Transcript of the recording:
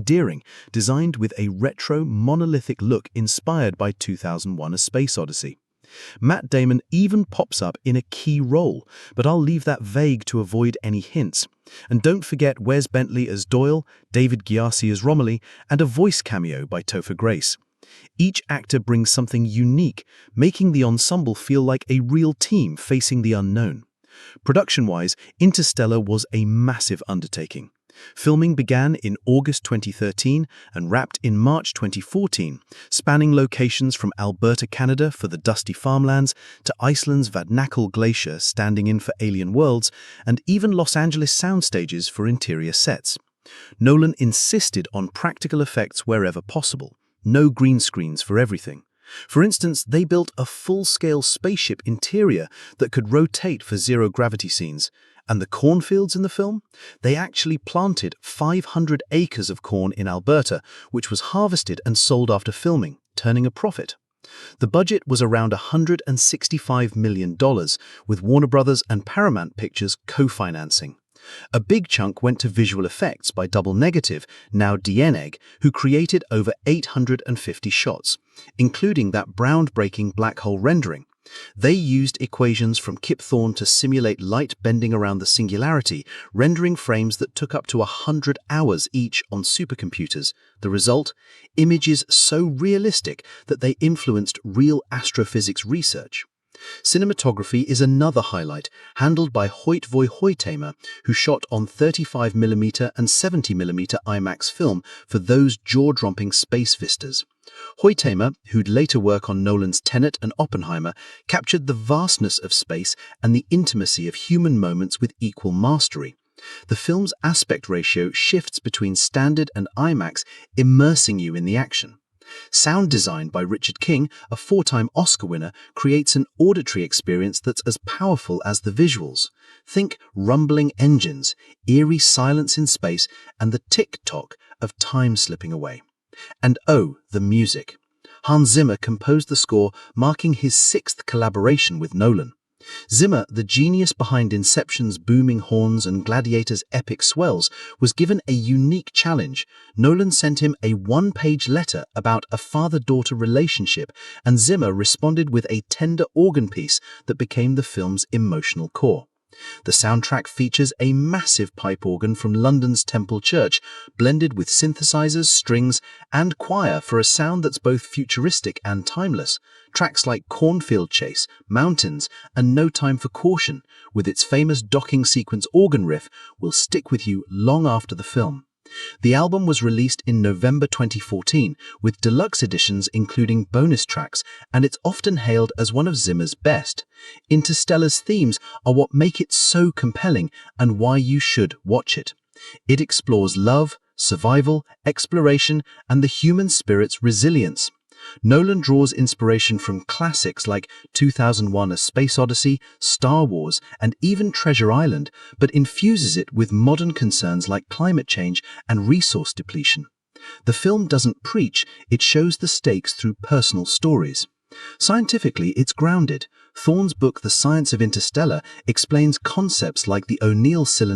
endearing, designed with a retro, monolithic look inspired by 2001: A Space Odyssey. Matt Damon even pops up in a key role, but I'll leave that vague to avoid any hints. And don't forget Wes Bentley as Doyle, David Gyasi as Romilly, and a voice cameo by Topher Grace. Each actor brings something unique, making the ensemble feel like a real team facing the unknown. Production-wise, Interstellar was a massive undertaking. Filming began in August 2013 and wrapped in March 2014, spanning locations from Alberta, Canada for the dusty farmlands to Iceland's Vatnajökull Glacier standing in for Alien Worlds, and even Los Angeles sound stages for interior sets. Nolan insisted on practical effects wherever possible, no green screens for everything. For instance, they built a full-scale spaceship interior that could rotate for zero-gravity scenes. And the cornfields in the film? They actually planted 500 acres of corn in Alberta, which was harvested and sold after filming, turning a profit. The budget was around $165 million, with Warner Brothers and Paramount Pictures co-financing. A big chunk went to visual effects by Double Negative, now DNEG, who created over 850 shots, including that groundbreaking black hole rendering. They used equations from Kip Thorne to simulate light bending around the singularity, rendering frames that took up to 100 hours each on supercomputers. The result? Images so realistic that they influenced real astrophysics research. Cinematography is another highlight, handled by Hoyte Hoytamer, who shot on 35mm and 70mm IMAX film for those jaw-dropping space vistas. Hoytamer, who'd later work on Nolan's Tenet and Oppenheimer, captured the vastness of space and the intimacy of human moments with equal mastery. The film's aspect ratio shifts between standard and IMAX, immersing you in the action. Sound design by Richard King, a four-time Oscar winner, creates an auditory experience that's as powerful as the visuals. Think rumbling engines, eerie silence in space, and the tick-tock of time slipping away. And oh, the music. Hans Zimmer composed the score, marking his 6th collaboration with Nolan. Zimmer, the genius behind Inception's booming horns and Gladiator's epic swells, was given a unique challenge. Nolan sent him a one-page letter about a father-daughter relationship, and Zimmer responded with a tender organ piece that became the film's emotional core. The soundtrack features a massive pipe organ from London's Temple Church, blended with synthesizers, strings, and choir for a sound that's both futuristic and timeless. Tracks like Cornfield Chase, Mountains, and No Time for Caution, with its famous docking sequence organ riff, will stick with you long after the film. The album was released in November 2014, with deluxe editions including bonus tracks, and it's often hailed as one of Zimmer's best. Interstellar's themes are what make it so compelling and why you should watch it. It explores love, survival, exploration, and the human spirit's resilience. Nolan draws inspiration from classics like 2001: A Space Odyssey, Star Wars, and even Treasure Island, but infuses it with modern concerns like climate change and resource depletion. The film doesn't preach, it shows the stakes through personal stories. Scientifically, it's grounded. Thorne's book The Science of Interstellar explains concepts like the O'Neill cylinder